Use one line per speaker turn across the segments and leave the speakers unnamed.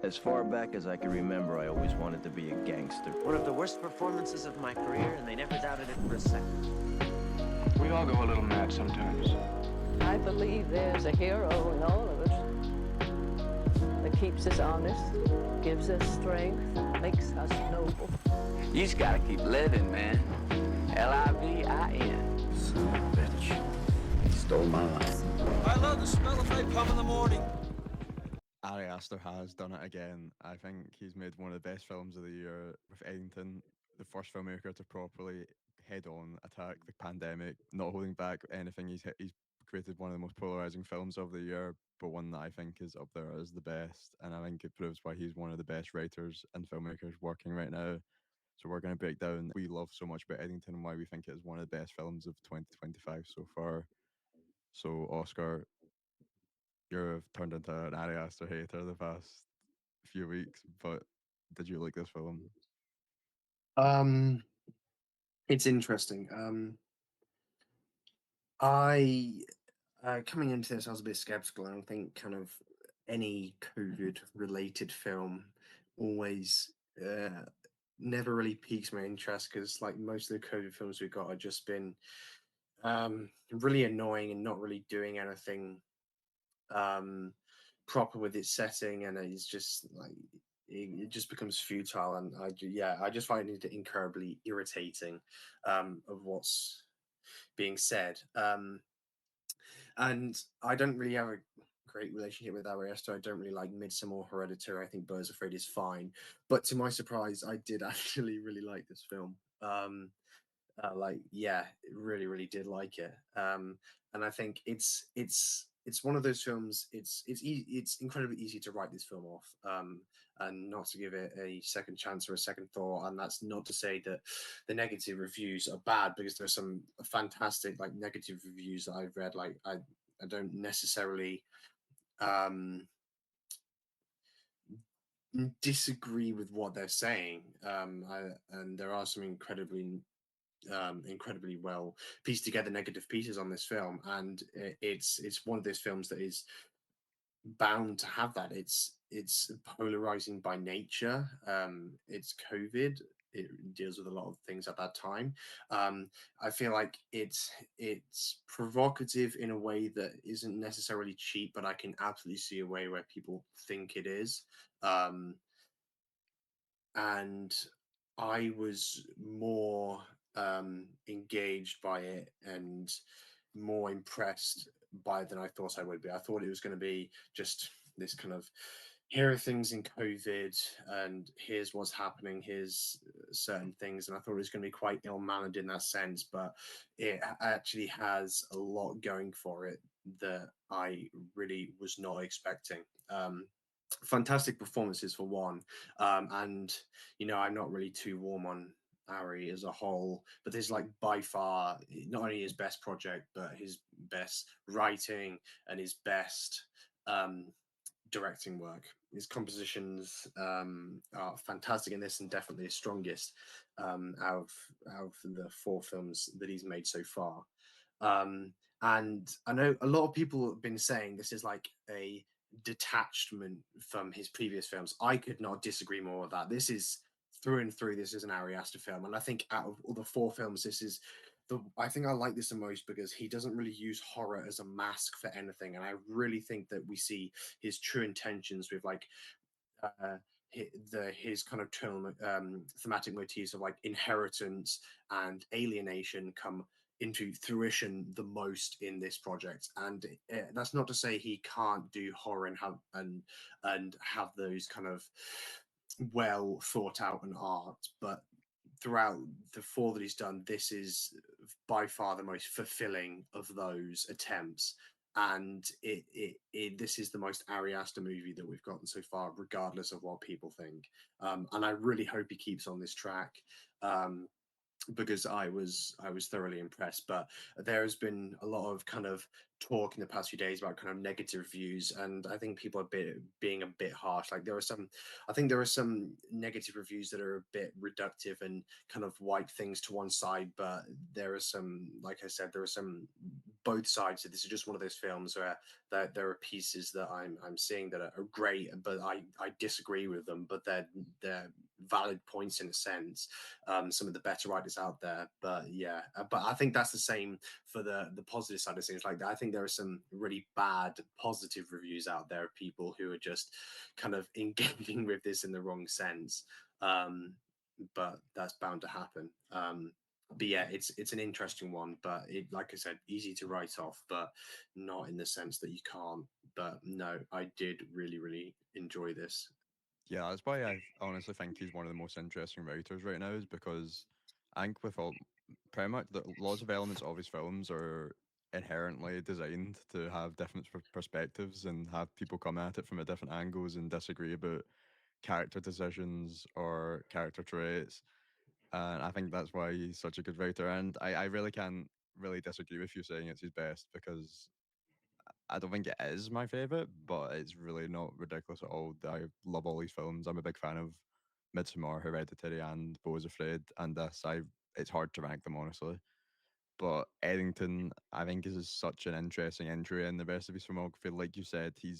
As far back as I can remember, I always wanted to be a gangster.
One of the worst performances of my career, and they never doubted it for a second.
We all go a little mad sometimes.
I believe there's a hero in all of us that keeps us honest, gives us strength, makes us noble.
You just gotta keep living, man. Livin.
Son of a bitch. He stole my life.
I love the smell of napalm in the morning.
Aster has done it again. I think he's made one of the best films of the year with Eddington, the first filmmaker to properly head-on attack the pandemic, not holding back anything. He's created one of the most polarizing films of the year, but one that I think is up there as the best, and I think it proves why he's one of the best writers and filmmakers working right now. So we're going to break down we love so much about Eddington and why we think it is one of the best films of 2025 so far. So Oscar, you've turned into an Ari Aster hater the past few weeks, but did you like this film?
It's interesting. I coming into this, I was a bit skeptical, and I think kind of any COVID-related film always never really piques my interest, because like most of the COVID films we've got have just been really annoying and not really doing anything proper with its setting, and it's just like it just becomes futile, and I just find it incredibly irritating of what's being said. And I don't really have a great relationship with Ari Aster. I don't really like Midsommar or Hereditary. I think Birds Afraid is fine, but to my surprise, I did actually really like this film. Really did like it. And I think it's one of those films. It's incredibly easy to write this film off, and not to give it a second chance or a second thought. And that's not to say that the negative reviews are bad, because there's some fantastic like negative reviews that I've read. Like I don't necessarily disagree with what they're saying. And there are some incredibly well pieced together negative pieces on this film, and it's one of those films that is bound to have that. It's polarizing by nature. It's COVID. It deals with a lot of things at that time. I feel like it's provocative in a way that isn't necessarily cheap, but I can absolutely see a way where people think it is. And I was more engaged by it and more impressed by it than I thought I would be. I thought it was going to be just this kind of, here are things in COVID and here's what's happening, here's certain things. And I thought it was going to be quite ill-mannered in that sense, but it actually has a lot going for it that I really was not expecting. Fantastic performances for one, and I'm not really too warm on Ari as a whole, but this is like by far not only his best project, but his best writing and his best directing work. His compositions are fantastic in this, and definitely his strongest out of the 4 films that he's made so far. And I know a lot of people have been saying this is like a detachment from his previous films. I could not disagree more with that. This is through and through, this is an Ari Aster film, and I think out of all the 4 films, I think I like this the most, because he doesn't really use horror as a mask for anything, and I really think that we see his true intentions with like his kind of thematic motifs of like inheritance and alienation come into fruition the most in this project. And that's not to say he can't do horror and have those kind of well thought out and art, but throughout the 4 that he's done, this is by far the most fulfilling of those attempts. And this is the most Ari Aster movie that we've gotten so far, regardless of what people think. And I really hope he keeps on this track. because I was thoroughly impressed. But there has been a lot of kind of talk in the past few days about kind of negative reviews, and I think people are being a bit harsh. Like I think there are some negative reviews that are a bit reductive and kind of wipe things to one side. But there are some, like I said, there are some both sides. So this is just one of those films where there are pieces that I'm seeing that are great, but I disagree with them. But they're valid points in a sense. Some of the better writers out there. But yeah, but I think that's the same for the positive side of things. Like I think there are some really bad positive reviews out there of people who are just kind of engaging with this in the wrong sense. But that's bound to happen. But yeah, it's an interesting one, but like I said, easy to write off, but not in the sense that you can't. But no, I did really enjoy this.
Yeah, that's why I honestly think he's one of the most interesting writers right now, is because I think with all pretty much lots of elements of his films are inherently designed to have different perspectives and have people come at it from a different angles and disagree about character decisions or character traits. And I think that's why he's such a good writer. And I really can't really disagree with you saying it's his best, because I don't think it is my favorite, but it's really not ridiculous at all. I love all these films. I'm a big fan of Midsommar, Hereditary, and Beau is Afraid, and this. It's hard to rank them honestly, but Eddington, I think, is such an interesting entry in the rest of his filmography. Like you said, he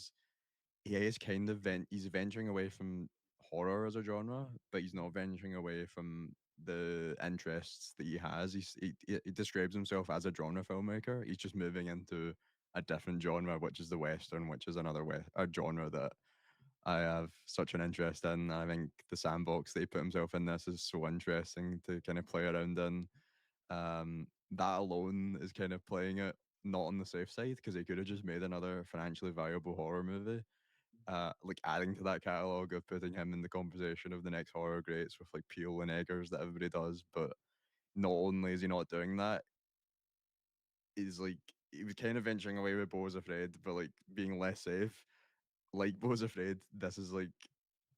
is kind of he's venturing away from horror as a genre, but he's not venturing away from the interests that he has. He describes himself as a genre filmmaker. He's just moving into a different genre, which is the western, which is a genre that I have such an interest in. I think the sandbox that he put himself in this is so interesting to kind of play around in. That alone is kind of playing it not on the safe side, because he could have just made another financially viable horror movie, like adding to that catalog of putting him in the conversation of the next horror greats with like Peel and Eggers that everybody does. But not only is he not doing that, he's like he was kind of venturing away with Beau's Afraid, but like being less safe. Like Beau's Afraid, this is like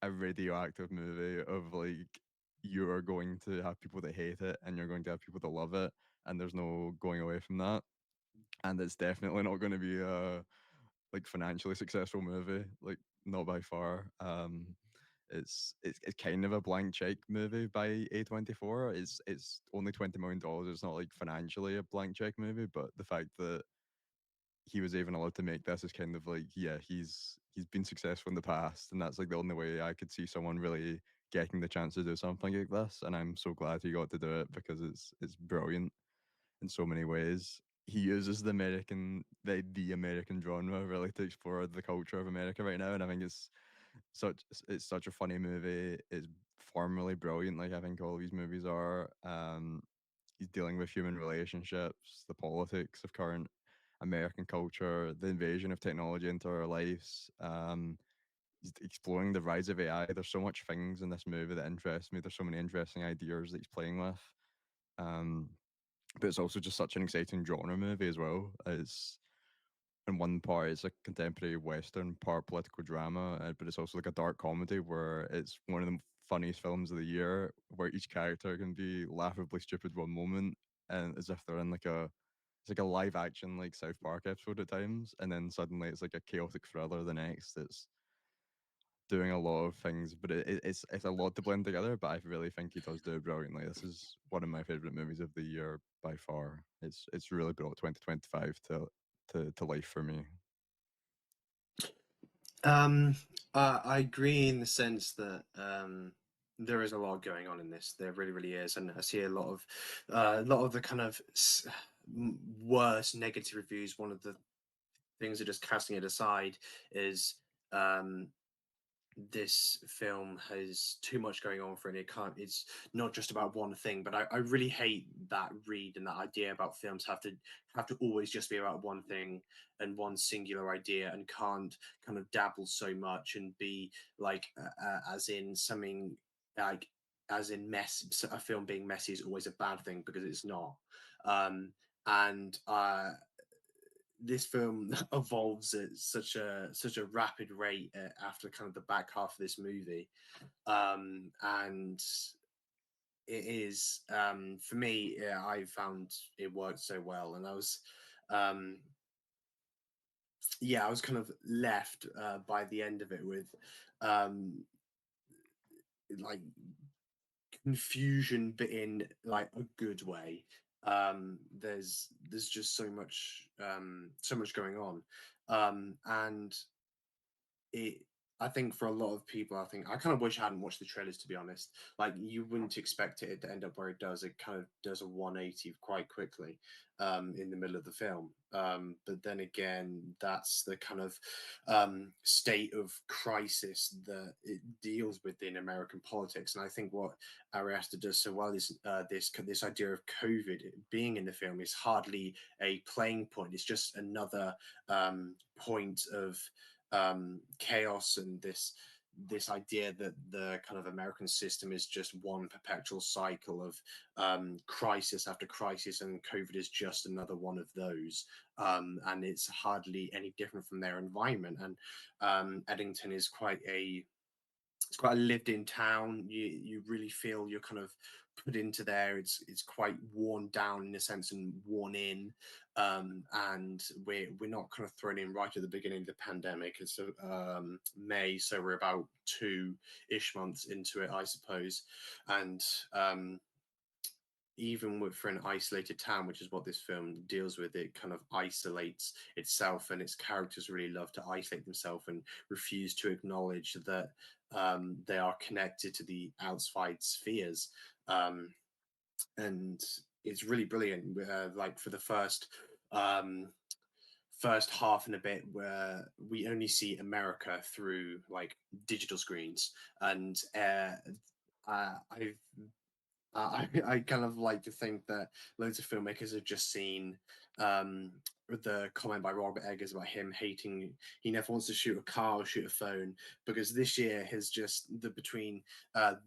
a radioactive movie of like you are going to have people that hate it and you're going to have people that love it, and there's no going away from that. And it's definitely not going to be a like financially successful movie, like not by far. It's kind of a blank check movie by A24. It's only $20 million. It's not like financially a blank check movie, but the fact that he was even allowed to make this is kind of like, yeah, he's been successful in the past, and that's like the only way I could see someone really getting the chance to do something like this. And I'm so glad he got to do it, because it's brilliant in so many ways. He uses the American genre really to explore the culture of America right now, and I think it's such a funny movie. It's formally brilliant, like I think all these movies are. He's dealing with human relationships, the politics of current American culture, the invasion of technology into our lives. He's exploring the rise of AI. There's so much things in this movie that interest me. There's so many interesting ideas that he's playing with. Um, but it's also just such an exciting genre movie as well. It's in one part it's a contemporary western, part political drama, but it's also like a dark comedy where it's one of the funniest films of the year, where each character can be laughably stupid one moment, and as if they're in like it's like a live action like South Park episode at times, and then suddenly it's like a chaotic thriller the next. It's doing a lot of things, but it's a lot to blend together. But I really think he does do it brilliantly. This is one of my favorite movies of the year by far. It's really brought 2025 to life for me.
Um, I agree in the sense that there is a lot going on in this. There really is, and I see a lot of the kind of worst negative reviews. One of the things that just casting it aside is um, this film has too much going on for it. It's not just about one thing. But I really hate that read and that idea about films have to always just be about one thing and one singular idea, and can't kind of dabble so much and be like as in something like as in mess. A film being messy is always a bad thing, because it's not. Um, and This film evolves at such a rapid rate after kind of the back half of this movie, and it is for me. Yeah, I found it worked so well, and um, I was kind of left by the end of it with um, like confusion, but in like a good way. There's just so much going on, and it I think for a lot of people, I kind of wish I hadn't watched the trailers, to be honest. Like, you wouldn't expect it to end up where it does. It kind of does a 180 quite quickly in the middle of the film. But then again, that's the kind of state of crisis that it deals with in American politics. And I think what Ari Aster does so well is this idea of COVID being in the film is hardly a playing point. It's just another point of chaos, and this idea that the kind of American system is just one perpetual cycle of crisis after crisis, and COVID is just another one of those. And it's hardly any different from their environment. And Eddington is it's quite a lived in town. You really feel you're kind of put into there. It's quite worn down in a sense, and worn in. And we're not kind of thrown in right at the beginning of the pandemic. It's May, so we're about 2-ish months into it, I suppose. And even for an isolated town, which is what this film deals with, it kind of isolates itself, and its characters really love to isolate themselves and refuse to acknowledge that they are connected to the outside spheres. And it's really brilliant. Like, for the first half and a bit, where we only see America through like digital screens, and I've I kind of like to think that loads of filmmakers have just seen the comment by Robert Eggers about him hating, he never wants to shoot a car or shoot a phone, because this year has just between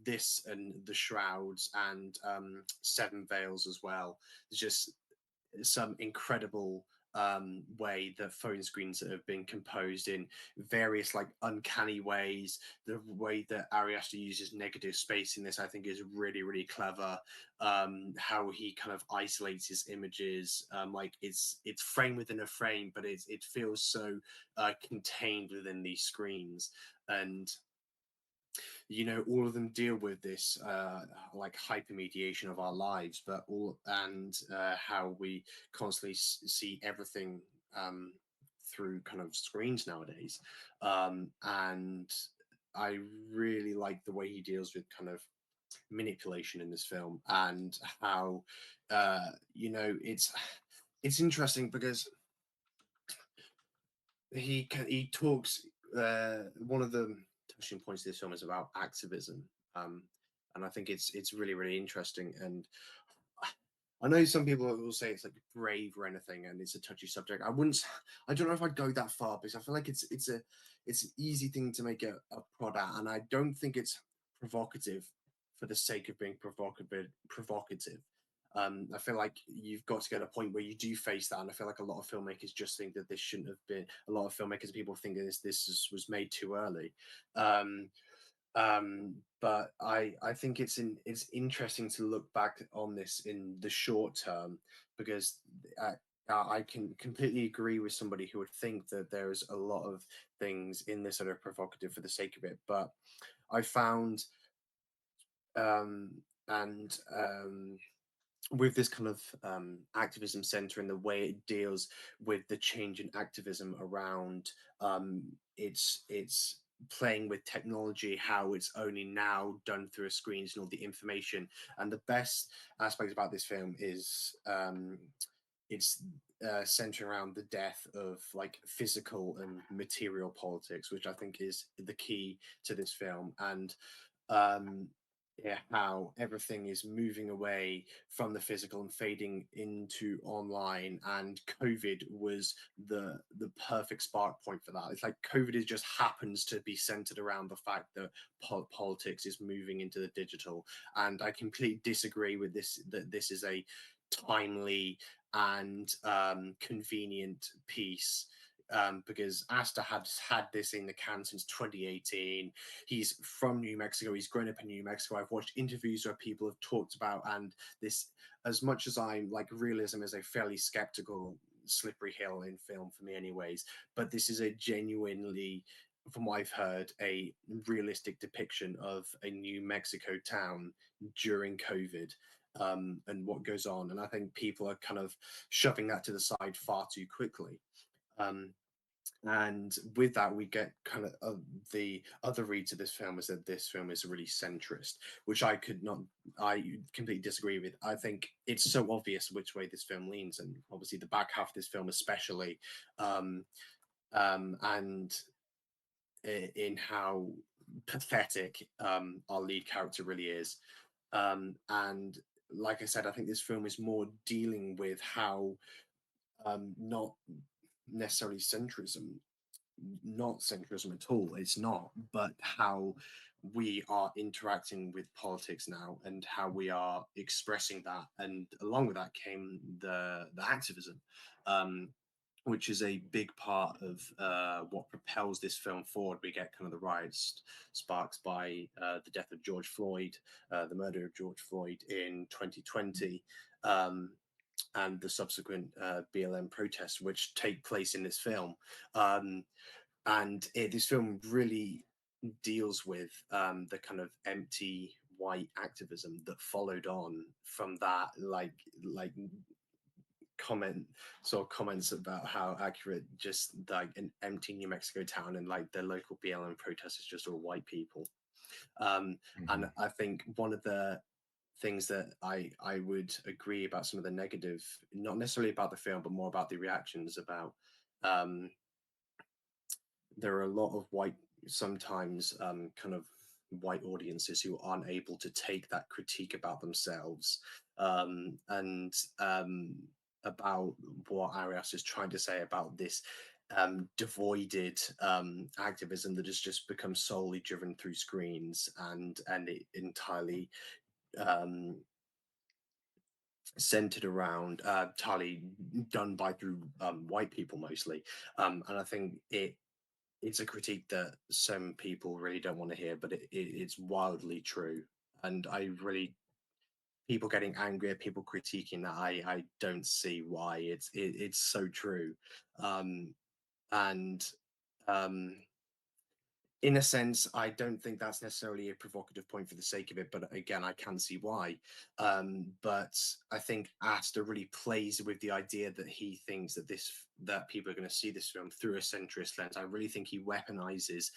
this and The Shrouds and Seven Veils as well, there's just some incredible way that phone screens have been composed in various like uncanny ways. The way that Ari Aster uses negative space in this, I think, is really, really clever. How he kind of isolates his images, like it's frame within a frame, but it feels so contained within these screens. And all of them deal with this like hypermediation of our lives, but how we constantly see everything through kind of screens nowadays. And I really like the way he deals with kind of manipulation in this film, and how it's interesting because he talks. One of the touching points of this film is about activism, and I think it's really, really interesting. And I know some people will say it's like brave or anything, and it's a touchy subject. I don't know if I'd go that far, because I feel like it's an easy thing to make a prod at, and I don't think it's provocative for the sake of being provocative. I feel like you've got to get a point where you do face that, and I feel like a lot of filmmakers just think that this shouldn't have been. A lot of filmmakers, people think that was made too early. But I think it's interesting to look back on this in the short term, because I can completely agree with somebody who would think that there's a lot of things in this that are provocative for the sake of it. But I found and with this kind of activism center, and the way it deals with the change in activism around its playing with technology, how it's only now done through a screens and all the information. And the best aspect about this film is it's centered around the death of like physical and material politics, which I think is the key to this film. And how everything is moving away from the physical and fading into online, and COVID was the perfect spark point for that. It's like COVID is just happens to be centered around the fact that politics is moving into the digital, and I completely disagree with this, that this is a timely and convenient piece because Aster had this in the can since 2018. He's from New Mexico. He's grown up in New Mexico. I've watched interviews where people have talked about, and this, as much as I'm like, realism is a fairly skeptical slippery hill in film for me anyways, but this is a genuinely, from what I've heard, a realistic depiction of a New Mexico town during COVID, and what goes on. And I think people are kind of shoving that to the side far too quickly. And with that, we get kind of the other read to this film is that this film is really centrist, which I completely disagree with. I think it's so obvious which way this film leans, and obviously the back half of this film especially, and in how pathetic our lead character really is. And like I said, I think this film is more dealing with how not necessarily not centrism at all, it's not, but how we are interacting with politics now and how we are expressing that. And along with that came the activism, which is a big part of what propels this film forward. We get kind of the riots sparked by the death of George Floyd, the murder of George Floyd in 2020, and the subsequent BLM protests, which take place in this film. And this film really deals with the kind of empty white activism that followed on from that, like comments about how accurate just like an empty New Mexico town and like the local BLM protest is just all white people. And I think one of the things that I would agree about some of the negative, not necessarily about the film, but more about the reactions about, there are a lot of sometimes kind of white audiences who aren't able to take that critique about themselves, and about what Arias is trying to say about this devoided activism that has just become solely driven through screens, and it entirely centered around entirely done by through white people mostly. And I think it's a critique that some people really don't want to hear, but it's wildly true. And I really, people getting angry at people critiquing that, I don't see why. It's so true. And in a sense, I don't think that's necessarily a provocative point for the sake of it, but again, I can see why. But I think Aster really plays with the idea that he thinks that people are going to see this film through a centrist lens. I really think he weaponizes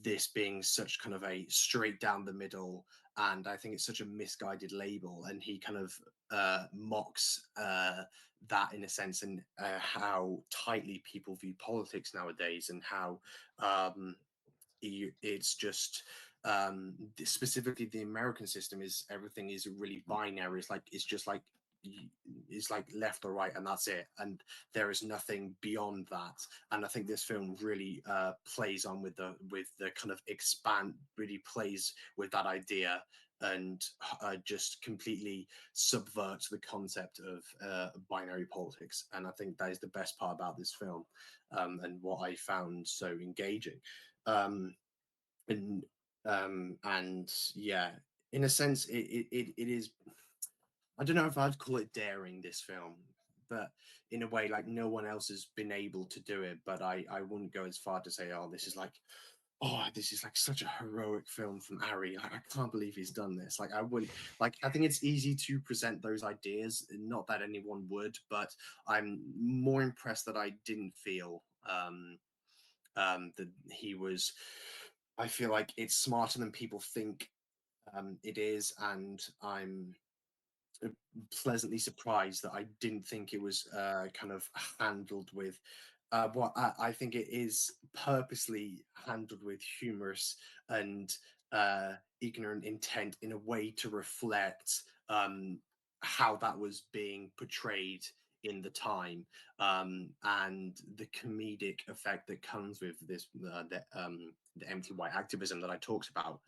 this being such kind of a straight down the middle, and I think it's such a misguided label, and he kind of mocks that in a sense, and how tightly people view politics nowadays, and how it's just specifically the American system is, everything is really binary. It's like left or right, and that's it, and there is nothing beyond that. And I think this film really plays on with the kind of really plays with that idea, and just completely subverts the concept of binary politics. And I think that is the best part about this film, and what I found so engaging. And yeah, in a sense, it is. I don't know if I'd call it daring, this film, but in a way, like, no one else has been able to do it. But I wouldn't go as far to say, oh, this is like such a heroic film from Ari. I can't believe he's done this. Like, I wouldn't, like, I think it's easy to present those ideas, not that anyone would, but I'm more impressed that I didn't feel that he was. I feel like it's smarter than people think it is, and I'm pleasantly surprised that I didn't think it was kind of handled with what I think it is purposely handled with humorous and ignorant intent, in a way to reflect how that was being portrayed in the time, and the comedic effect that comes with this, the empty white activism that I talked about.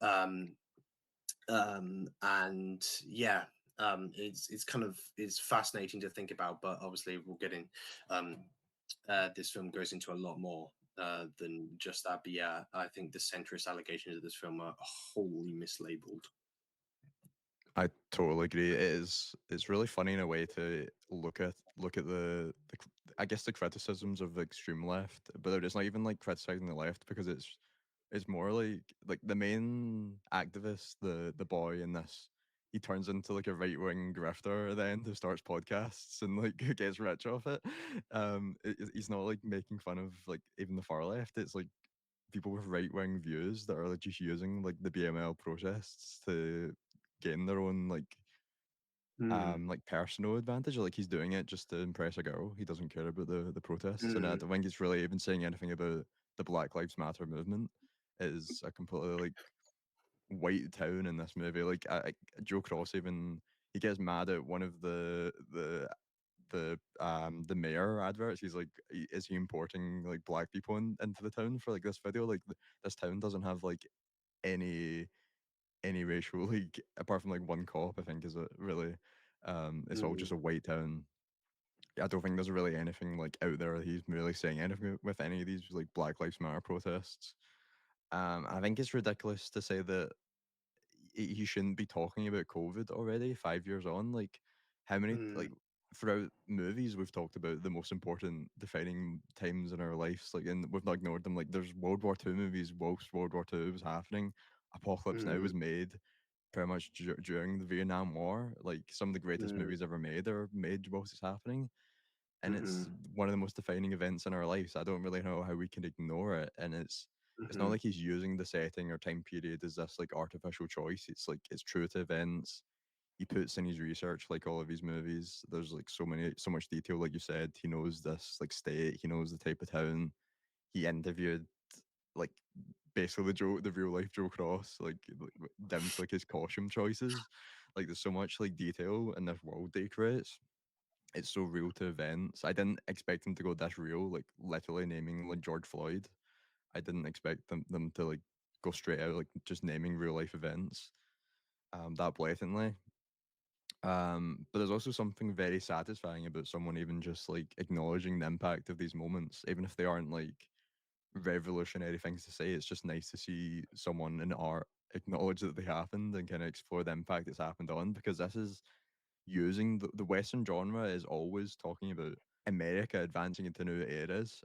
Um, and yeah, it's kind of, it's fascinating to think about, but obviously we'll get in this film goes into a lot more than just that. But yeah, I think the centrist allegations of this film are wholly mislabeled.
I totally agree. It's really funny in a way to look at I guess the criticisms of the extreme left, but it's not even like criticizing the left because it's more like the main activist, the boy in this, he turns into like a right wing grifter at the end who starts podcasts and like gets rich off it. He's not like making fun of like even the far left. It's like people with right wing views that are like just using like the BML protests to gain their own like personal advantage. Like he's doing it just to impress a girl. He doesn't care about the protests, and I don't think he's really even saying anything about the Black Lives Matter movement. It is a completely like white town in this movie. Like Joe Cross even he gets mad at one of the mayor adverts. He's like, is he importing like black people into the town for like this video? Like this town doesn't have like any racial like apart from like one cop. I think is it really. It's all just a white town. I don't think there's really anything like out there. He's really saying anything with any of these like Black Lives Matter protests. I think it's ridiculous to say that he shouldn't be talking about COVID already 5 years on. Like, how many like throughout movies we've talked about the most important defining times in our lives, like, and we've not ignored them. Like, there's World War II movies whilst World War II was happening. Apocalypse Now was made pretty much during the Vietnam War. Like, some of the greatest movies ever made are made whilst it's happening, and it's one of the most defining events in our lives. I don't really know how we can ignore it, and it's not like he's using the setting or time period as this like artificial choice. It's like it's true to events. He puts in his research like all of his movies. There's like so much detail, like you said. He knows this like state. He knows the type of town. He interviewed like basically the real life Joe Cross, down to like his costume choices. Like there's so much like detail in this world that he creates. It's so real to events. I didn't expect him to go this real, like literally naming like George Floyd. I didn't expect them to like go straight out like just naming real life events that blatantly. But there's also something very satisfying about someone even just like acknowledging the impact of these moments, even if they aren't like revolutionary things to say. It's just nice to see someone in art acknowledge that they happened and kind of explore the impact it's happened on, because this is using the Western genre is always talking about America advancing into new eras.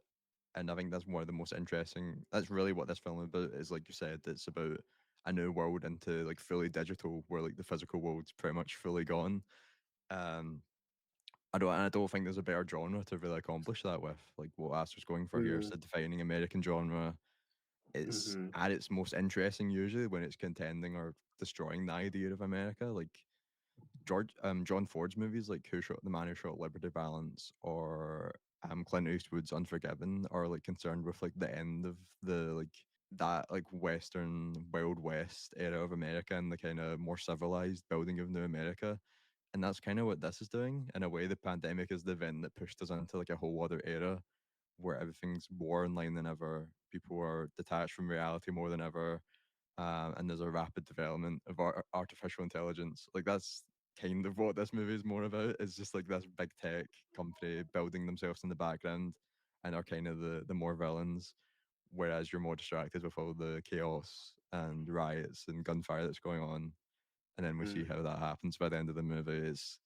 And I think that's one of the most interesting. That's really what this film is about. Is like you said, it's about a new world into like fully digital, where like the physical world's pretty much fully gone. Um, I don't think there's a better genre to really accomplish that with. Like what Aster's going for here is a defining American genre. It's at its most interesting usually when it's contending or destroying the idea of America. Like John Ford's movies, like Who Shot the Man Who Shot Liberty Balance, or Clint Eastwood's Unforgiven, are like concerned with like the end of the like that like Western Wild West era of America and the kind of more civilized building of New America. And that's kind of what this is doing. In a way, the pandemic is the event that pushed us into like a whole other era where everything's more online than ever. People are detached from reality more than ever, and there's a rapid development of artificial intelligence. Like that's kind of what this movie is more about. It's just like this big tech company building themselves in the background, and are kind of the more villains, whereas you're more distracted with all the chaos and riots and gunfire that's going on. And then we see how that happens by the end of the movie. It's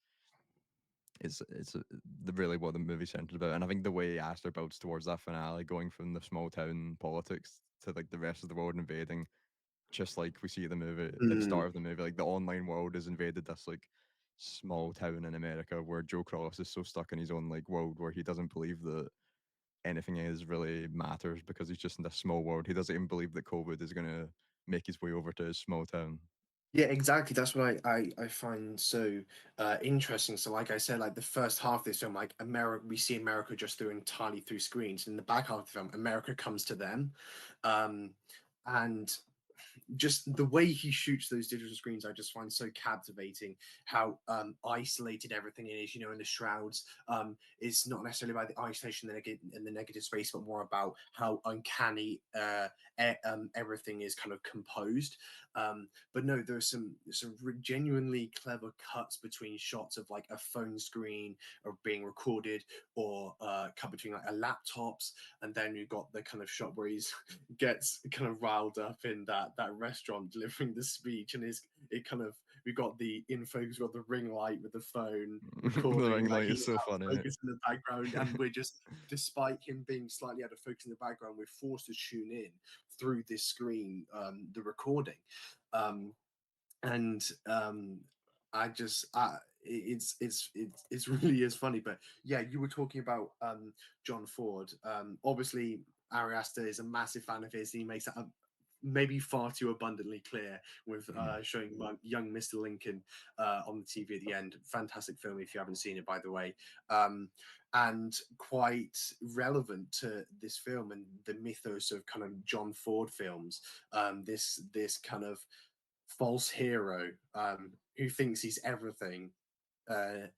really what the movie's centered about. And I think the way Aster builds towards that finale, going from the small town politics to like the rest of the world invading, just like we see the movie at the start of the movie, like the online world has invaded this like small town in America where Joe Cross is so stuck in his own like world where he doesn't believe that anything is really matters because he's just in this small world. He doesn't even believe that COVID is gonna make his way over to his small town.
Yeah, exactly. That's what I find so interesting. So, like I said, like the first half of this film, like America, we see America just through entirely through screens. In the back half of the film, America comes to them, and just the way he shoots those digital screens, I just find so captivating. How isolated everything is, you know, in the shrouds. It's not necessarily about the isolation in the negative space, but more about how uncanny everything is kind of composed. But no, there's some genuinely clever cuts between shots of like a phone screen or being recorded, or cut between like a laptops, and then you've got the kind of shot where he's gets kind of riled up in that restaurant delivering the speech, and it kind of, we've got the in focus, we've got the ring light with the phone recording,
The ring
like
light is
he's
so
out of
funny.
focus in the background, and we're just, despite him being slightly out of focus in the background, we're forced to tune in through this screen, the recording. And I just it's really is funny. But yeah, you were talking about John Ford. Obviously, Ari Aster is a massive fan of his. He makes that maybe far too abundantly clear with showing young Mr. Lincoln on the TV at the end. Fantastic film if you haven't seen it, by the way. And quite relevant to this film and the mythos of kind of John Ford films. This kind of false hero who thinks he's everything,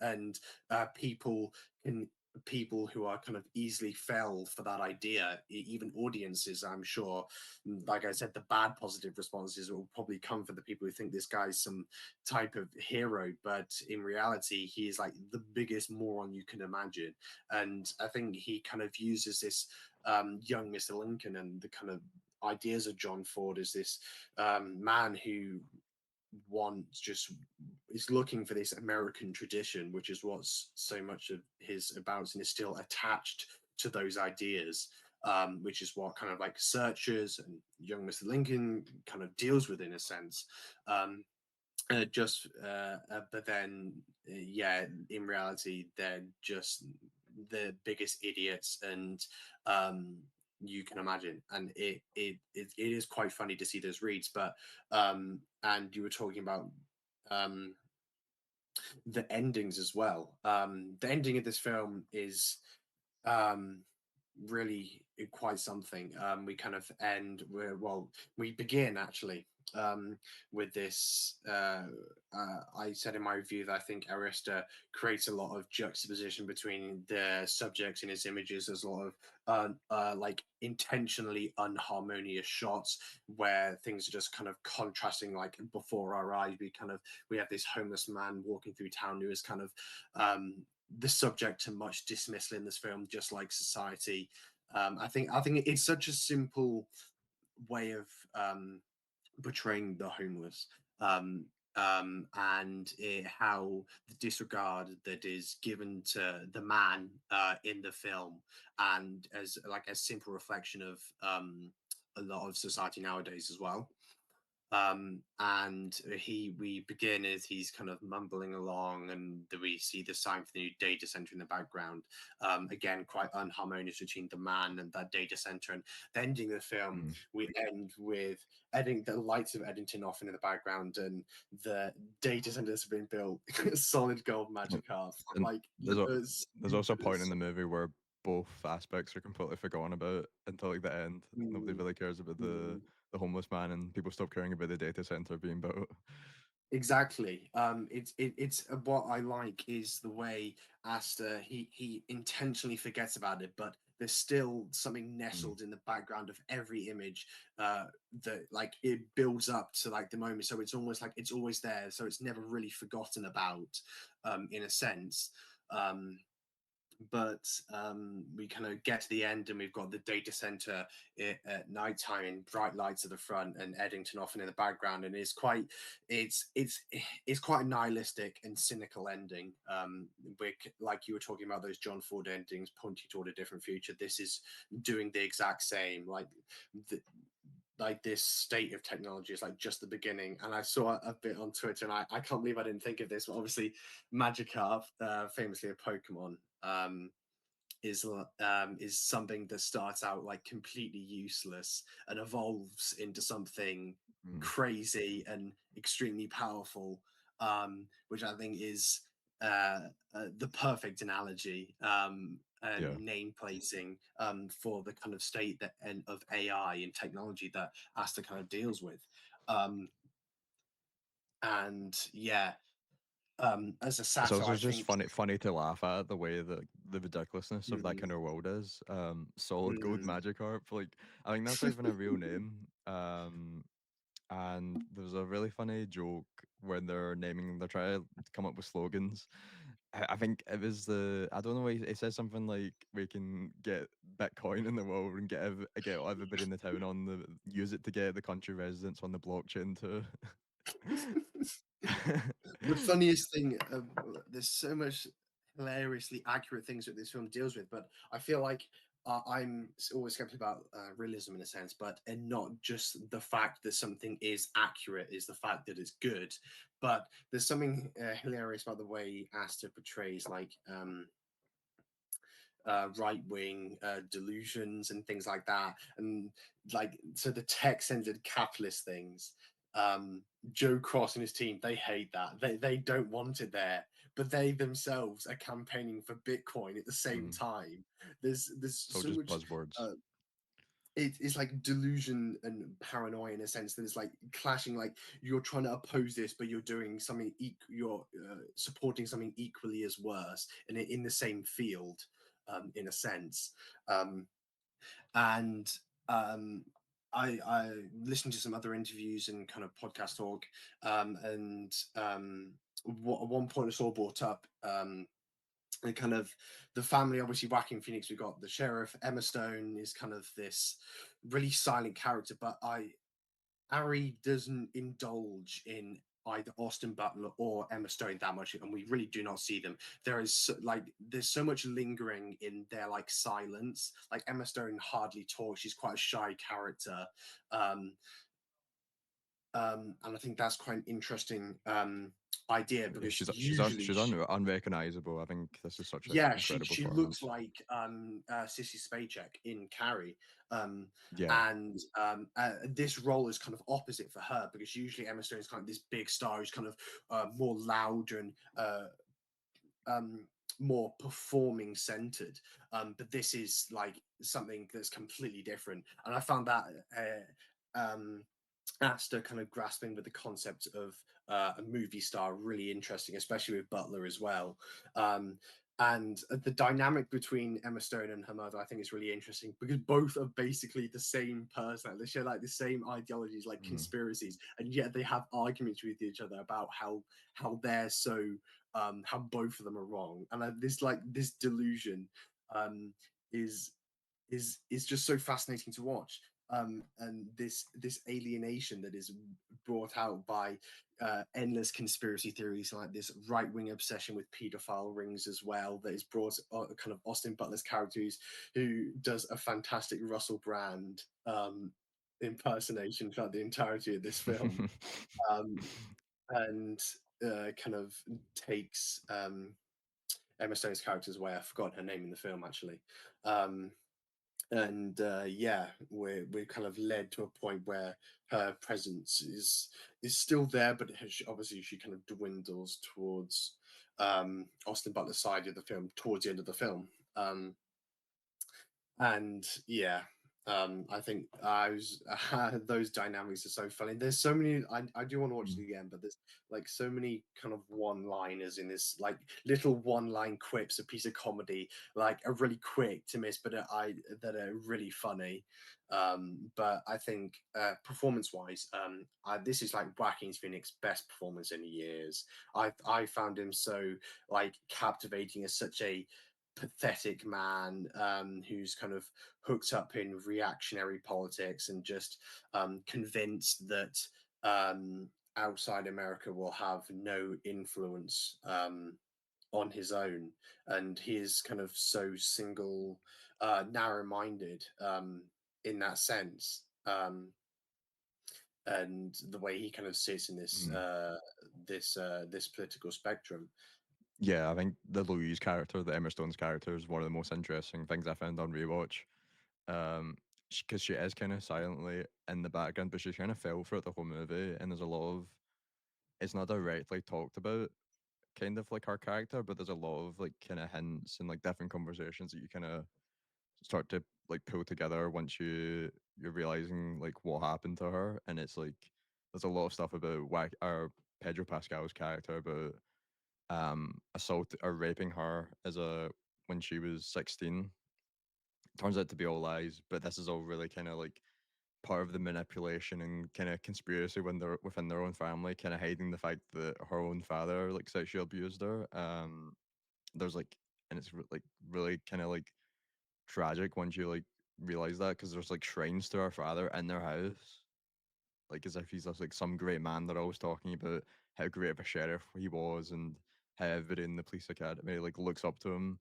and people who are kind of easily fell for that idea, even audiences, I'm sure. Like I said, the bad positive responses will probably come for the people who think this guy's some type of hero, but in reality he is like the biggest moron you can imagine. And I think he kind of uses this young Mr. Lincoln and the kind of ideas of John Ford as this man who is looking for this American tradition, which is what's so much of his about, and is still attached to those ideas, which is what kind of like Searchers and young Mr. Lincoln kind of deals with in a sense. But then yeah, in reality they're just the biggest idiots, and you can imagine, and it is quite funny to see those reads. But and you were talking about the endings as well. The ending of this film is um really quite something. We kind of end where, well, we begin actually with this. I said in my review that I think Arista creates a lot of juxtaposition between the subjects in his images. There's a lot of like intentionally unharmonious shots where things are just kind of contrasting, like before our eyes. We have this homeless man walking through town who is kind of the subject to much dismissal in this film, just like society. I think it's such a simple way of portraying the homeless, and how the disregard that is given to the man in the film, and as like a simple reflection of a lot of society nowadays as well. And we begin as he's kind of mumbling along, and we see the sign for the new data center in the background. Again, quite unharmonious between the man and that data center. And the ending of the film, we end with the lights of Eddington off in the background, and the data center has been built. Solid gold magic art.
And
Like
there's also a point in the movie where both aspects are completely forgotten about until like the end. Nobody really cares about the homeless man, and people stop caring about the data center being built.
Exactly. It's what I like is the way Aster, he intentionally forgets about it, but there's still something nestled in the background of every image that like it builds up to like the moment. So it's almost like it's always there. So it's never really forgotten about, in a sense. But we kind of get to the end, and we've got the data center at nighttime in bright lights at the front, and Eddington often in the background, and it's quite a nihilistic and cynical ending. Like you were talking about those John Ford endings pointing toward a different future. This is doing the exact same. Like this state of technology is like just the beginning. And I saw a bit on Twitter, and I can't believe I didn't think of this, but obviously Magikarp, famously a Pokemon, is something that starts out like completely useless and evolves into something crazy and extremely powerful, which I think is the perfect analogy.
Yeah.
and name placing for the kind of state that and of AI and technology that Asta kind of deals with. Um, and yeah, as a
It's
satire,
also
I
just
think.
funny to laugh at the way that the ridiculousness of that
Mm,
kind of world is. Solid Gold
mm.
Magikarp, like I think that's not even a real name. And there's a really funny joke when they're trying to come up with slogans. I think it was I don't know, it says something like we can get Bitcoin in the world and get everybody in the town use it to get the country residents on the blockchain too.
The funniest thing, there's so much hilariously accurate things that this film deals with, but I feel like always skeptical about realism in a sense, but and not just the fact that something is accurate, is the fact that it's good. But there's something hilarious about the way Aster portrays right wing delusions and things like that. And like, so the tech centered capitalist things, Joe Cross and his team, they hate that. They don't want it there, but they themselves are campaigning for Bitcoin at the same
Mm.
time. There's
So
so
just
much.
buzzwords.
It's like delusion and paranoia in a sense that it's like clashing. Like, you're trying to oppose this, but you're doing something. You're supporting something equally as worse, and in the same field, in a sense. Um, and I listened to some other interviews and kind of podcast talk, and at one point it's all brought up. And kind of the family, obviously, whacking Phoenix. We've got the sheriff. Emma Stone is kind of this really silent character, but Ari doesn't indulge in either Austin Butler or Emma Stone that much, and we really do not see them. There's so much lingering in their like silence. Like, Emma Stone hardly talks; she's quite a shy character, um, and I think that's quite an interesting idea,
Yeah,
because usually
unrecognizable. I think this is such an
yeah,
incredible
she looks
performance.
like Sissy Spacek in Carrie, um,
Yeah.
and this role is kind of opposite for her, because usually Emma Stone is kind of this big star who's kind of more loud and um, more performing centered, but this is like something that's completely different, and I found that. Aster kind of grasping with the concept of a movie star really interesting, especially with Butler as well. Um, and the dynamic between Emma Stone and her mother, I think, is really interesting, because both are basically the same person. They share like the same ideologies, like
Mm.
conspiracies, and yet they have arguments with each other about they're so how both of them are wrong. And this delusion um, is is just so fascinating to watch. And this alienation that is brought out by endless conspiracy theories, like this right wing obsession with paedophile rings as well, that is brought kind of Austin Butler's character who does a fantastic Russell Brand impersonation throughout the entirety of this film, um, and kind of takes Emma Stone's character's way. I forgot her name in the film, actually. Um, and yeah, we're kind of led to a point where her presence is still there, but obviously she kind of dwindles towards Austin Butler's side of the film towards the end of the film. And yeah, I think those dynamics are so funny. There's so many. I do want to watch it again, but there's like so many kind of one-liners in this, like little one-line quips, a piece of comedy, like are really quick to miss, but that are really funny. But I think performance-wise, this is like Joaquin Phoenix's best performance in years. I found him so like captivating as such a pathetic man, who's kind of hooked up in reactionary politics and just convinced that outside America will have no influence on his own. And he is kind of so narrow minded in that sense. And the way he kind of sits in
Mm.
this political spectrum.
Yeah, I think the Louise character, the Emma Stone's character, is one of the most interesting things I found on rewatch. Because she is kind of silently in the background, but she's kind of felt throughout the whole movie, and there's a lot of it's not directly talked about kind of like her character, but there's a lot of like kind of hints and like different conversations that you kind of start to like pull together once you're realizing like what happened to her, and it's like there's a lot of stuff about or Pedro Pascal's character about assault or raping her as a when she was 16. Turns out to be all lies, but this is all really kind of like part of the manipulation and kind of conspiracy when they're within their own family, kind of hiding the fact that her own father like sexually abused her. There's like, and it's like really kind of like tragic once you like realize that, because there's like shrines to her father in their house, like as if he's just like some great man. They're always talking about how great of a sheriff he was and how everybody in the police academy like looks up to him.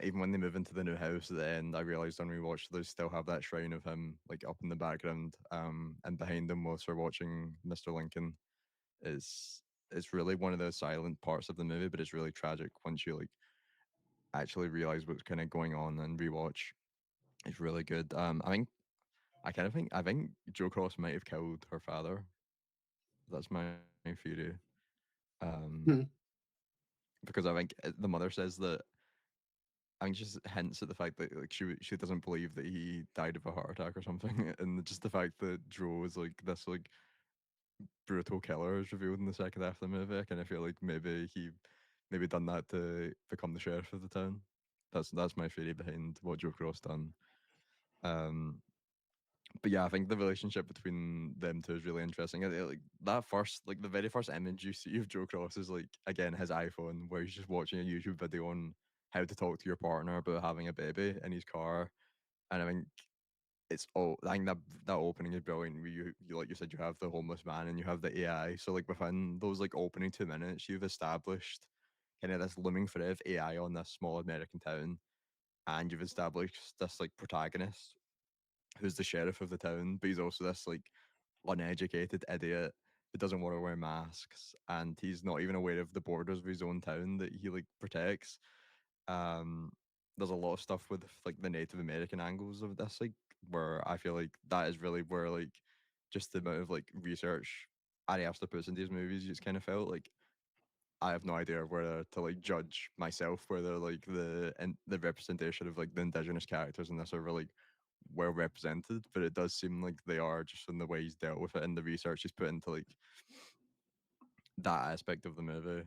Even when they move into the new house at the end, I realized on rewatch they still have that shrine of him like up in the background, and behind them whilst we're watching Mr. Lincoln. is it's really one of the silent parts of the movie, but it's really tragic once you like actually realize what's kind of going on and rewatch. It's really good. I think Joe Cross might have killed her father. That's my theory. Um,
Hmm.
because I think the mother says that, I think, just hints at the fact that like she doesn't believe that he died of a heart attack or something, and just the fact that Joe is like this like brutal killer is revealed in the second half of the movie. I kind of feel like maybe he maybe done that to become the sheriff of the town. That's my theory behind what Joe Cross done. Um, but yeah, I think the relationship between them two is really interesting. Like that first, like the very first image you see of Joe Cross is like again his iPhone, where he's just watching a YouTube video on how to talk to your partner about having a baby in his car, and I think it's all. I think that that opening is brilliant. Where you like you said, you have the homeless man and you have the AI. So like within those like opening 2 minutes, you've established kind of this looming threat of AI on this small American town, and you've established this like protagonist who's the sheriff of the town, but he's also this like uneducated idiot who doesn't want to wear masks, and he's not even aware of the borders of his own town that he like protects. Um, there's a lot of stuff with like the Native American angles of this, like where I feel like that is really where like just the amount of like research Ari Aster puts into these movies, you just kind of felt like I have no idea where to like judge myself whether like the representation of like the indigenous characters in this are really well represented, but it does seem like they are, just in the way he's dealt with it and the research he's put into like that aspect of the movie.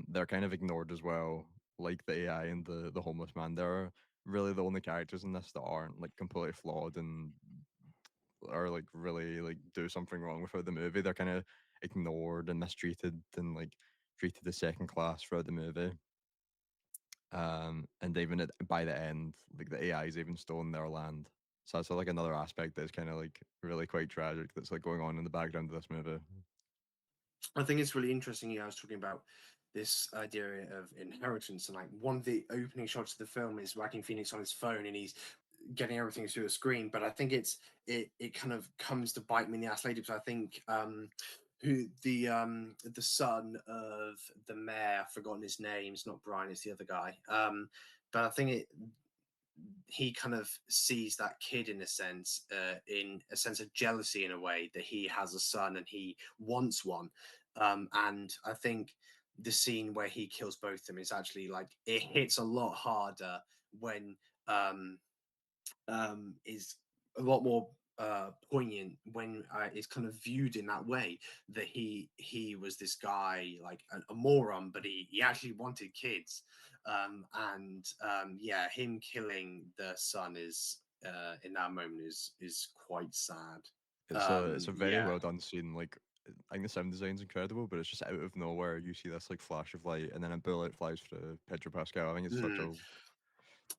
They're kind of ignored as well, like the AI and the homeless man. They're really the only characters in this that aren't like completely flawed and are like really like do something wrong without the movie. They're kind of ignored and mistreated and like treated as second class throughout the movie. And even by the end, like the AI's even stolen their land. So that's like another aspect that's kind of like really quite tragic that's like going on in the background of this movie.
I think it's really interesting. I was talking about this idea of inheritance, and like one of the opening shots of the film is Joaquin Phoenix on his phone, and he's getting everything through the screen. But I think it kind of comes to bite me in the ass later, because I think who the son of the mayor, I've forgotten his name. It's not Brian, it's the other guy. But I think he kind of sees that kid in a sense of jealousy, in a way that he has a son and he wants one. And I think the scene where he kills both of them is actually like, it hits a lot harder when um is a lot more poignant when it's kind of viewed in that way, that he was this guy like a moron, but he actually wanted kids. And yeah, him killing the son is in that moment is quite sad.
It's a very
Yeah.
well done scene. Like I think the sound design's incredible, but it's just out of nowhere you see this like flash of light and then a bullet flies through Pedro Pascal. I think it's such
Mm.
a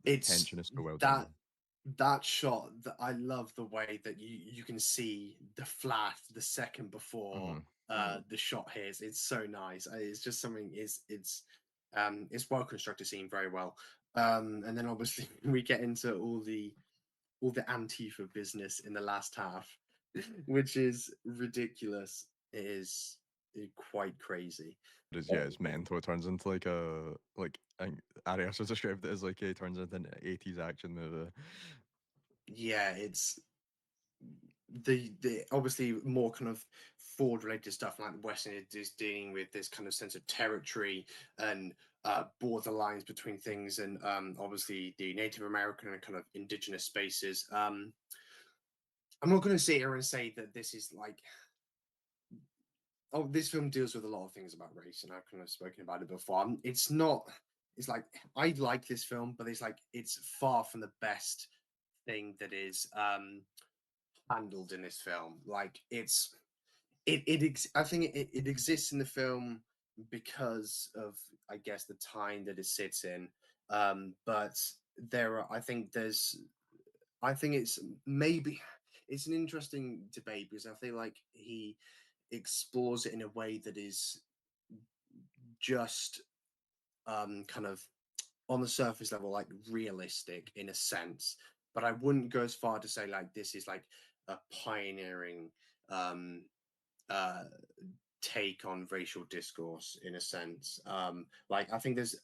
the
It's
tension is so well done.
that shot, that I love the way that you can see the flash the second before the shot hits. It's so nice. It's just something, it's well constructed scene, very well. And then obviously we get into all the Antifa business in the last half, which is ridiculous. It is quite crazy.
But it's, yeah, it's mental. It turns into like a like I think Ari Aster described it as like it turns into an 80s action movie.
Yeah, it's the obviously more kind of Ford related stuff, like Western is dealing with this kind of sense of territory and borderlines between things, and obviously the Native American and kind of indigenous spaces. I'm not going to sit here and say that this is like, oh, this film deals with a lot of things about race, and I've kind of spoken about it before. It's not. It's like I like this film, but it's far from the best thing that is handled in this film. Like I think it exists in the film because of, I guess, the time that it sits in. But I think it's maybe it's an interesting debate because I feel like he explores it in a way that is just kind of on the surface level, like realistic in a sense. But I wouldn't go as far to say like this is like a pioneering um, uh, take on racial discourse in a sense. Like I think there's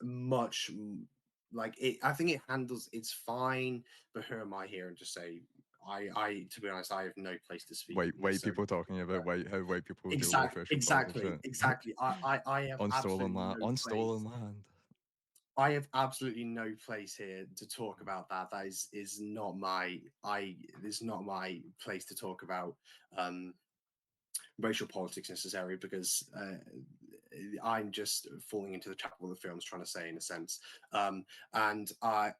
like it. I think it handles it's fine. But who am I here and just say to be honest, I have no place to speak.
White people talking about how white people deal with
Exactly,
racial politics,
exactly,
right?
exactly. I have
On stolen
absolutely
land,
no
on
place.
stolen land.
I have absolutely no place here to talk about that. That is not my It's not my place to talk about um, racial politics necessarily because I'm just falling into the trap of what the film's trying to say in a sense. And I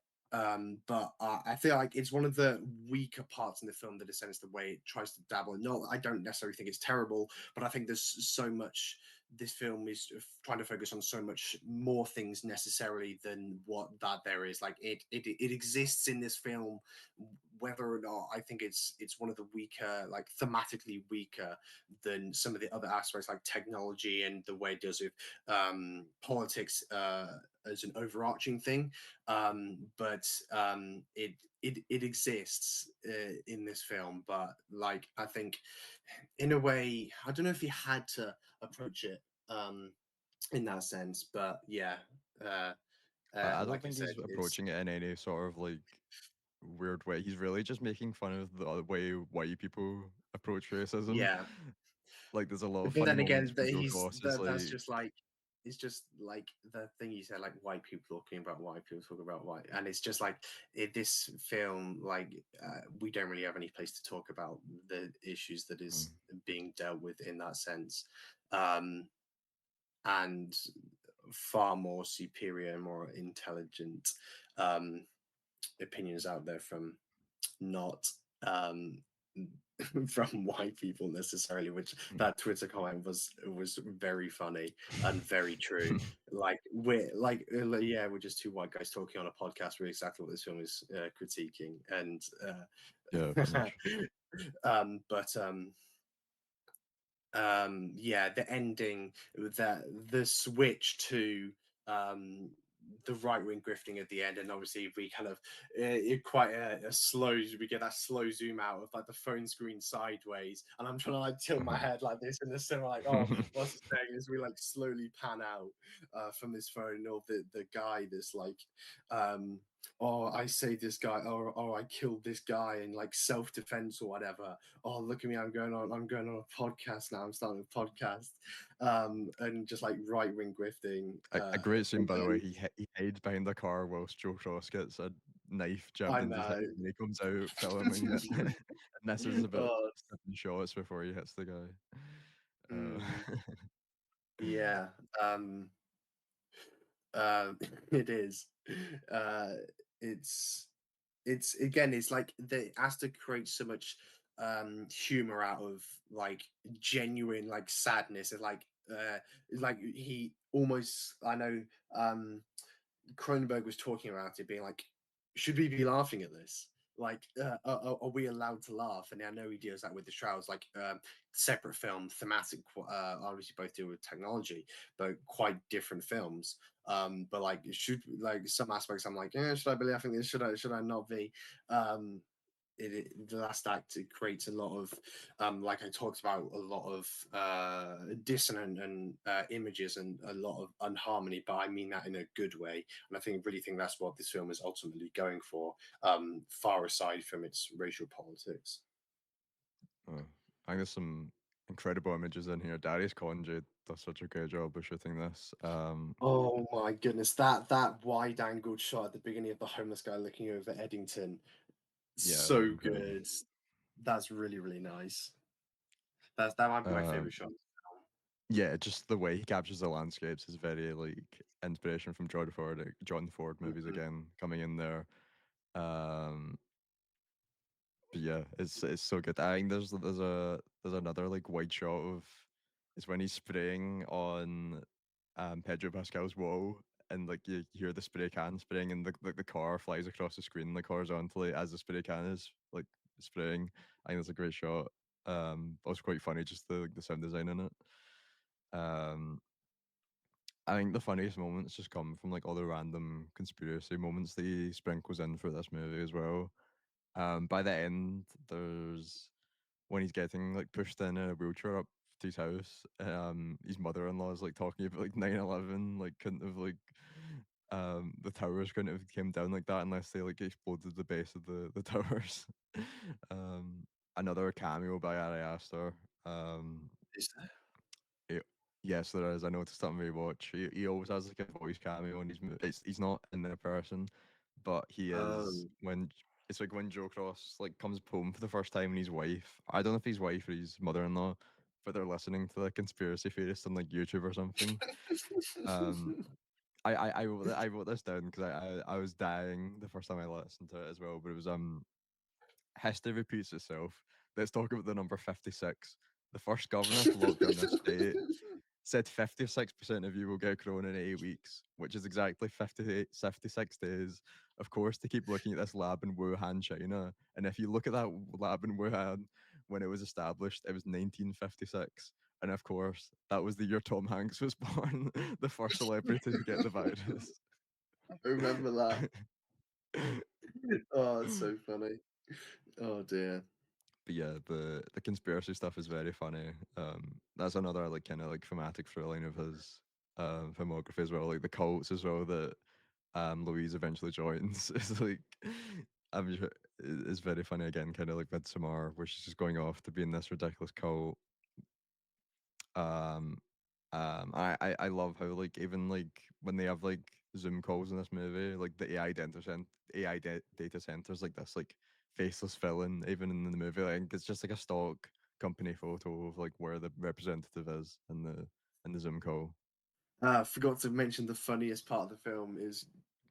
but I feel like it's one of the weaker parts in the film that, in a sense, the way it tries to dabble. Not, I don't necessarily think it's terrible, but I think there's so much. This film is trying to focus on so much more things necessarily than what that there is. Like it exists in this film, whether or not I think it's one of the weaker, like thematically weaker than some of the other aspects like technology and the way it deals with politics as an overarching thing. But it exists in this film. But like I think, in a way, I don't know if he had to approach it in that sense, but yeah. Uh,
I don't
like I
think
said,
he's approaching it in any sort of like weird way. He's really just making fun of the way white people approach racism.
yeah.
Like, there's a lot of
But
funny
then
moments
again,
where he goes across. It's
that's
like,
just like it's just like the thing you said, like white people talking about white people talking about white, and it's just like this film, like we don't really have any place to talk about the issues that is being dealt with in that sense, and far more superior and more intelligent um, opinions out there from not um, from white people necessarily, which that Twitter comment was very funny and very true. Like yeah, we're just two white guys talking on a podcast with exactly what this film is critiquing, and
yeah, pretty much.
but yeah, the ending, the switch to um the right wing grifting at the end, and obviously we kind of quite a slow, we get that slow zoom out of like the phone screen sideways, and I'm trying to like tilt my head like this in the cinema, like, oh, what's it saying, as we like slowly pan out from this phone of the guy that's like oh, I saved this guy, or oh, I killed this guy in like self-defense or whatever. Oh, look at me, I'm going on a podcast now. I'm starting a podcast. And just like right-wing grifting.
A great scene, by the way.
And
He hides behind the car whilst Joe Cross gets a knife jabbed
I
into his head,
know.
and he comes out filming it. And misses about
Oh,
7 shots before he hits the guy.
mm,
Uh,
yeah. It is. Uh, it's again, it's like the Aster creates so much humor out of like genuine like sadness, and like he almost, I know Cronenberg was talking about it being like, should we be laughing at this? Like, are we allowed to laugh? And I know he deals that with the Shrouds, like separate film, thematic. Obviously, both deal with technology, but quite different films. But like, should like some aspects, I'm like, yeah, should I be laughing at this? Should I not be? Um, the last act, it creates a lot of like I talked about, a lot of dissonant and images and a lot of unharmony, but I mean that in a good way, and I really think that's what this film is ultimately going for, far aside from its racial politics.
I think there's some incredible images in here. Darius Conjay does such a great job of shooting this.
Oh my goodness, that wide angled shot at the beginning of the homeless guy looking over Eddington,
Yeah,
so
incredible.
good. That's really, really nice. That might be my
Um,
favorite shot.
yeah, just the way he captures the landscapes is very like inspiration from John Ford movies
Mhm.
again coming in there. Um, but yeah, it's so good. I think there's another like wide shot of it's when he's spraying on Pedro Pascal's wall and like you hear the spray can spraying and the car flies across the screen like horizontally as the spray can is like spraying. I think that's a great shot. Also quite funny just the sound design in it. Um I think the funniest moments just come from like all the random conspiracy moments that he sprinkles in for this movie as well. By the end, there's when he's getting like pushed in a wheelchair up to his house. His mother-in-law is like talking about like 9/11, like couldn't have like the towers couldn't have came down like that unless they like exploded the base of the towers. um, Another cameo by Ari Aster. Um,
Is there?
it, yes, there is. I noticed that on rewatch. He always has like a voice cameo, and he's not in there person, but he is
Oh.
when it's like when Joe Cross like comes home for the first time and his wife. I don't know if his wife or his mother-in-law, but they're listening to like conspiracy theorists on like YouTube or something. Um, I wrote this down because I was dying the first time I listened to it as well. But it was history repeats itself. Let's talk about the number 56. The first governor to lock down this state said 56% of you will get corona in 8 weeks, which is exactly 56 days. Of course, to keep looking at this lab in Wuhan, China. And if you look at that lab in Wuhan when it was established, it was 1956. And of course, that was the year Tom Hanks was born, the first celebrity to get the virus.
I remember that. Oh, it's so funny. Oh dear.
But yeah, the conspiracy stuff is very funny. That's another like kind of like thematic through line of his filmography as well, like the cults as well that Louise eventually joins. It's like I'm sure it's very funny again, kind of like Midsommar, where she's just going off to be in this ridiculous cult. Um, I love how like even like when they have like Zoom calls in this movie, like the data centers like this like faceless villain, even in the movie, like it's just like a stock company photo of like where the representative is in the Zoom call.
Forgot to mention the funniest part of the film is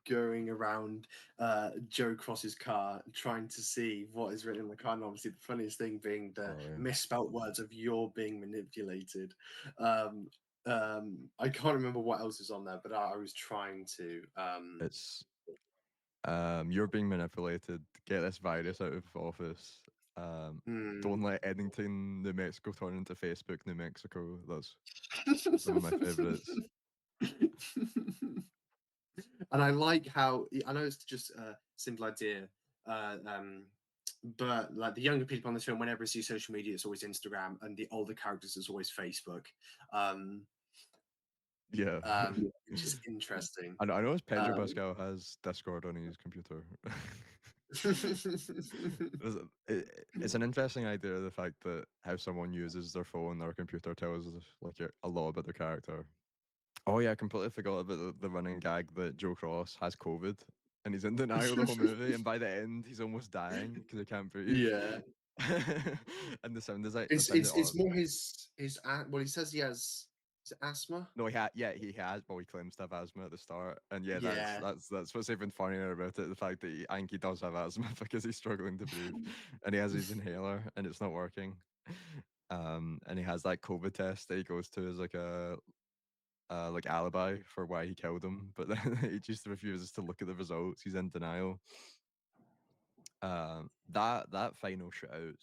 going around Joe Cross's car trying to see what is written in the car. And obviously, the funniest thing being the
Oh yeah,
misspelt words of "you're being manipulated." Um, I can't remember what else is on there, but I was trying to.
it's you're being manipulated. Get this virus out of office. Um,
Hmm.
don't let Eddington, New Mexico turn into Facebook, New Mexico. That's some of my favorites.
And I like how I know it's just a simple idea, uh, um, but like the younger people on this film, whenever I see social media, it's always Instagram, and the older characters, it's always Facebook, um,
Yeah.
which is interesting.
I know Pedro
Um,
Pascal has Discord on his computer. It's an interesting idea, the fact that how someone uses their phone or computer tells us like a lot about their character. Oh yeah, I completely forgot about the running gag that Joe Cross has COVID and he's in denial the whole movie, and by the end he's almost dying because he can't breathe.
yeah,
And the sound is like the
it's
sound
it's
of
it's more well, he says he has is it asthma?
no, he has. Well, he claims to have asthma at the start, and yeah,
Yeah.
that's what's even funnier about it. The fact that I think he does have asthma because he's struggling to breathe, and he has his inhaler, and it's not working. And he has that COVID test that he goes to as like a like alibi for why he killed him, but then he just refuses to look at the results. He's in denial. That final shootout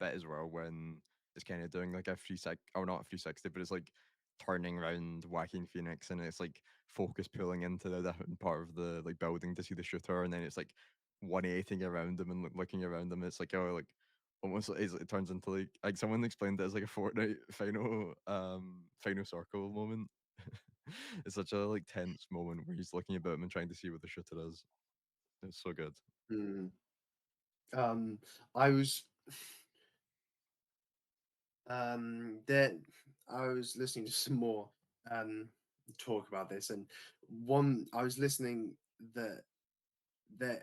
bit as well when it's kind of doing like a 360 or not a 360, but it's like turning around Whacking Phoenix and it's like focus pulling into the different part of the like building to see the shooter, and then it's like 180 around him and looking around him. It's like oh like almost like it turns into like someone explained it as like a Fortnite final circle moment. It's such a like tense moment where he's looking about him and trying to see what the shooter is. It's so good.
Hmm. I was There, I was listening to some more um talk about this, and one I was listening that that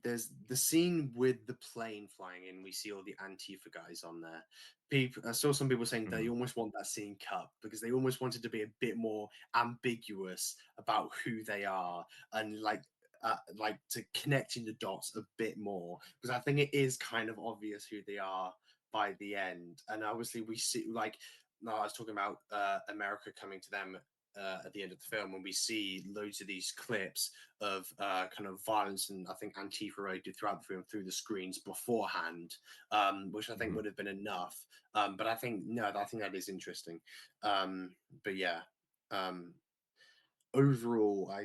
there's the scene with the plane flying in. We see all the Antifa guys on there. People, I saw some people saying they almost want that scene cut because they almost wanted to be a bit more ambiguous about who they are and like to connecting the dots a bit more because I think it is kind of obvious who they are by the end. And obviously we see like no, I was talking about America coming to them at the end of the film when we see loads of these clips of kind of violence and I think Antifa rated throughout the film through the screens beforehand, which I think would have been enough. But I think no, I think that is interesting. But yeah, um, overall, I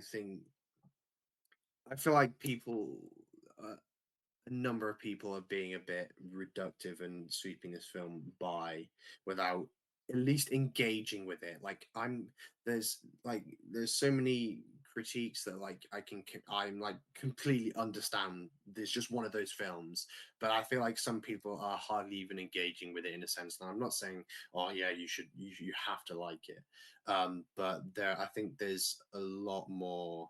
feel like people. A number of people are being a bit reductive and sweeping this film by without at least engaging with it. Like there's so many critiques that like I'm like completely understand. There's just one of those films, but I feel like some people are hardly even engaging with it in a sense. And I'm not saying, oh yeah, you have to like it, but there I think there's a lot more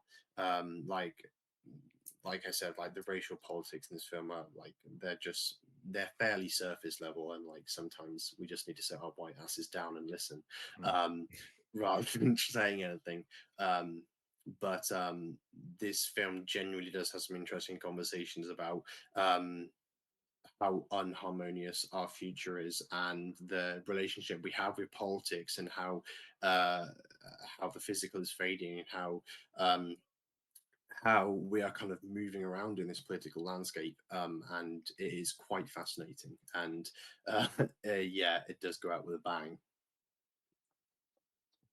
like I said, like the racial politics in this film are like they're fairly surface level, and like sometimes we just need to set our white asses down and listen, um, rather than saying anything. Um, but this film genuinely does have some interesting conversations about how unharmonious our future is and the relationship we have with politics and uh, how the physical is fading and um, how we are kind of moving around in this political landscape, and it is quite fascinating. And yeah, it does go out with a bang.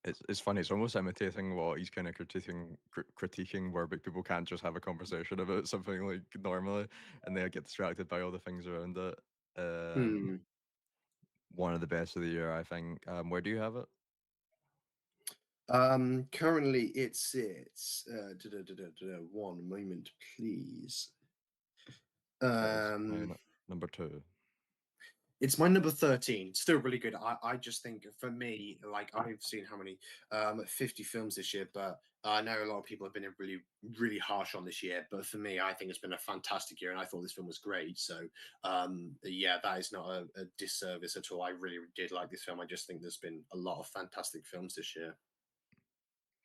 It's funny. It's almost imitating what he's kind of critiquing, where people can't just have a conversation about something like normally, and they get distracted by all the things around it.
Hmm.
One of the best of the year, I think. Where do you have it?
Currently, it sits. One moment, please.
That is my
Um,
number two.
It's my number 13. Still really good. I just think for me, like I've seen how many 50 films this year, but I know a lot of people have been really, really harsh on this year. But for me, I think it's been a fantastic year and I thought this film was great. So yeah, that is not a disservice at all. I really did like this film. I just think there's been a lot of fantastic films this year.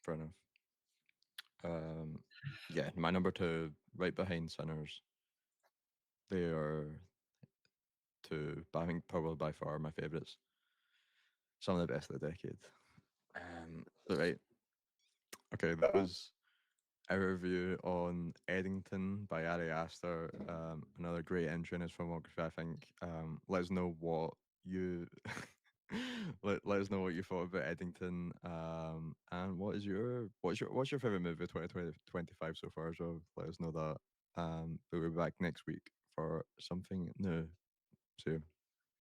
Fair enough. Yeah, my number two, right behind Sinners. They are two, but I think probably by far my favorites. Some of the best of the decade. But right, okay, that was our review on Eddington by Ari Aster. Another great entry in his filmography, I think. Let us know what you let us know what you thought about Eddington. And what's your favorite movie of 2025 so far as well? Let us know that. But we'll be back next week for something new. See you.